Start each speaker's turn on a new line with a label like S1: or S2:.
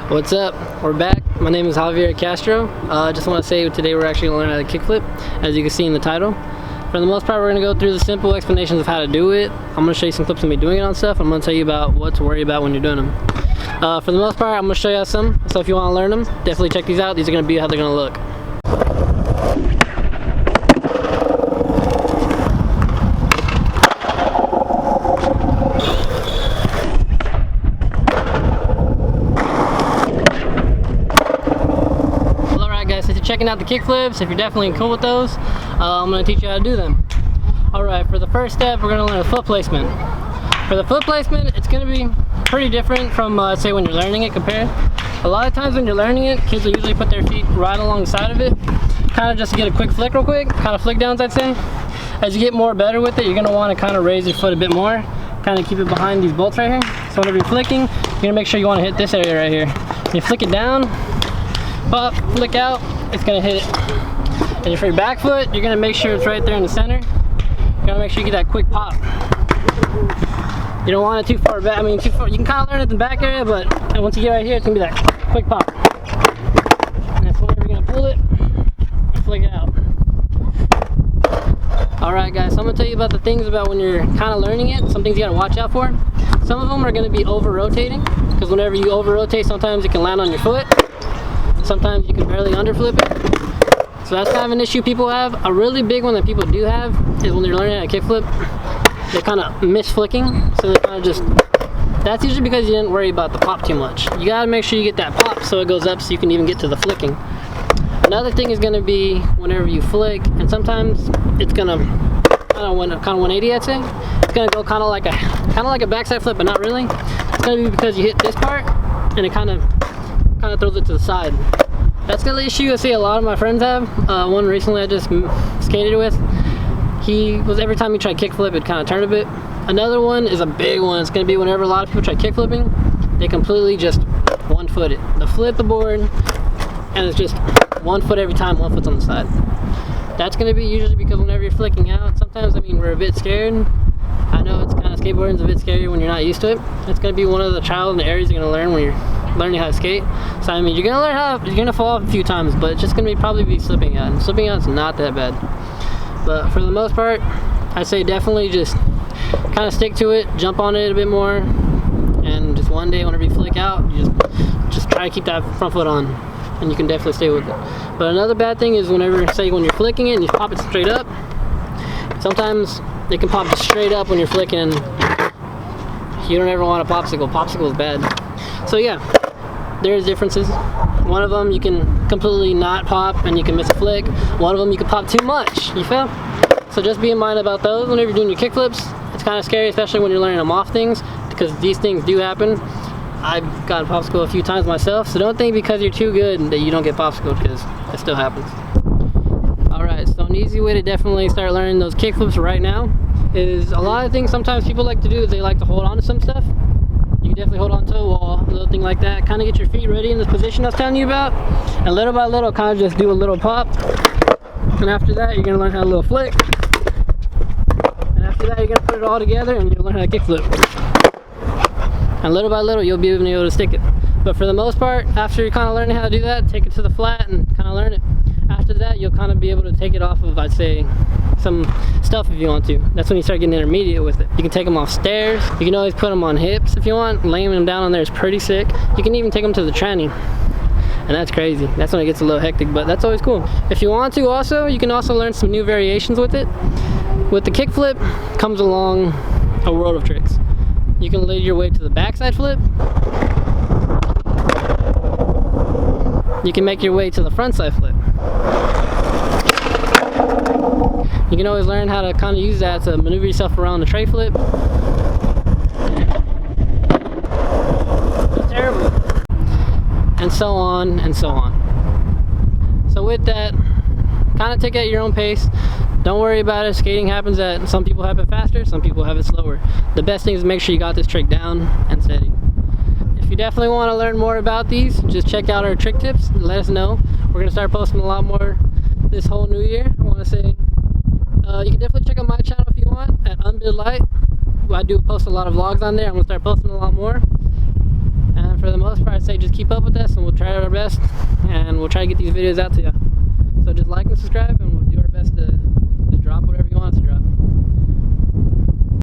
S1: What's up? We're back. My name is Javier Castro. I just want to say today we're actually going to learn how to kickflip, as you can see in the title. For the most part, we're going to go through the simple explanations of how to do it. I'm going to show you some clips of me doing it on stuff. I'm going to tell you about what to worry about when you're doing them. For the most part, I'm going to show you some. So if you want to learn them, definitely check these out. These are going to be how they're going to look. Checking out the kickflips. If you're definitely cool with those, I'm going to teach you how to do them. Alright, for the first step, we're going to learn a foot placement. For the foot placement, it's going to be pretty different from, say, when you're learning it compared. A lot of times when you're learning it, kids will usually put their feet right alongside of it, kind of just to get a quick flick real quick, kind of flick downs, I'd say. As you get more better with it, you're going to want to kind of raise your foot a bit more, kind of keep it behind these bolts right here. So whenever you're flicking, you're going to make sure you want to hit this area right here. When you flick it down, pop, flick out, it's going to hit it. And for your back foot, you're going to make sure it's right there in the center. You're going to make sure you get that quick pop. You don't want it too far back. I mean, too far. You can kind of learn it in the back area, but once you get right here, it's going to be that quick pop. And that's whenever you're going to pull it and flick it out. Alright guys, so I'm going to tell you about the things about when you're kind of learning it. Some things you got to watch out for. Some of them are going to be over-rotating, because whenever you over-rotate, sometimes it can land on your foot. Sometimes you can barely underflip it. So that's kind of an issue people have. A really big one that people do have is when they're learning how to kickflip, they kind of miss flicking. So they kind of just, that's usually because you didn't worry about the pop too much. You gotta make sure you get that pop so it goes up so you can even get to the flicking. Another thing is gonna be whenever you flick, and sometimes it's gonna kind of 180, I'd say. It's gonna go kind of like a backside flip, but not really. It's gonna be because you hit this part and it kind of throws it to the side. That's the issue I see a lot of my friends have. One recently I just skated with, every time he tried kickflip, it kind of turned a bit. Another one is a big one. It's going to be whenever a lot of people try kickflipping, they completely just one-foot it. They flip the board, and it's just one foot every time, one foot's on the side. That's going to be usually because whenever you're flicking out, sometimes, I mean, we're a bit scared. I know it's kind of, skateboarding's a bit scary when you're not used to it. It's going to be one of the trials and errors you're going to learn when you're learning how to skate. So I mean, you're gonna fall off a few times, but it's just gonna probably be slipping out, and slipping out's not that bad. But for the most part, I say definitely just kind of stick to it, jump on it a bit more, and just one day whenever you flick out, you just try to keep that front foot on, and you can definitely stay with it. But another bad thing is whenever, say, when you're flicking it and you pop it straight up, sometimes it can pop just straight up when you're flicking, and you don't ever want a popsicle. Popsicle is bad. So yeah, there's differences. One of them you can completely not pop and you can miss a flick. One of them you can pop too much, you feel? So just be in mind about those whenever you're doing your kickflips. It's kind of scary, especially when you're learning them off things, because these things do happen. I've gotten popsicle a few times myself, so don't think because you're too good that you don't get popsicle, because it still happens. Alright, so an easy way to definitely start learning those kickflips right now is a lot of things sometimes people like to do is they like to hold on to some stuff. You can definitely hold on to a wall, a little thing like that. Kind of get your feet ready in this position I was telling you about. And little by little, kind of just do a little pop. And after that, you're going to learn how to little flick. And after that, you're going to put it all together and you'll learn how to kickflip. And little by little, you'll be able to stick it. But for the most part, after you're kind of learning how to do that, take it to the flat and kind of learn it. After that, you'll kind of be able to take it off of, I'd say, some stuff if you want to. That's when you start getting intermediate with it. You can take them off stairs. You can always put them on hips if you want. Laying them down on there is pretty sick. You can even take them to the tranny. And that's crazy. That's when it gets a little hectic, but that's always cool. If you want to also, you can also learn some new variations with it. With the kickflip comes along a world of tricks. You can lead your way to the backside flip. You can make your way to the front side flip. You can always learn how to kind of use that to maneuver yourself around the tray flip. It's terrible. And so on and so on. So with that, kind of take it at your own pace. Don't worry about it. Skating happens at, some people have it faster, some people have it slower. The best thing is make sure you got this trick down and steady. If you definitely want to learn more about these, just check out our trick tips. Let us know. We're going to start posting a lot more this whole new year. I want to say you can definitely check out my channel if you want at Unbid Light. I do post a lot of vlogs on there. I'm going to start posting a lot more. And for the most part, I'd say just keep up with that best, and we'll try to get these videos out to you. So just like and subscribe, and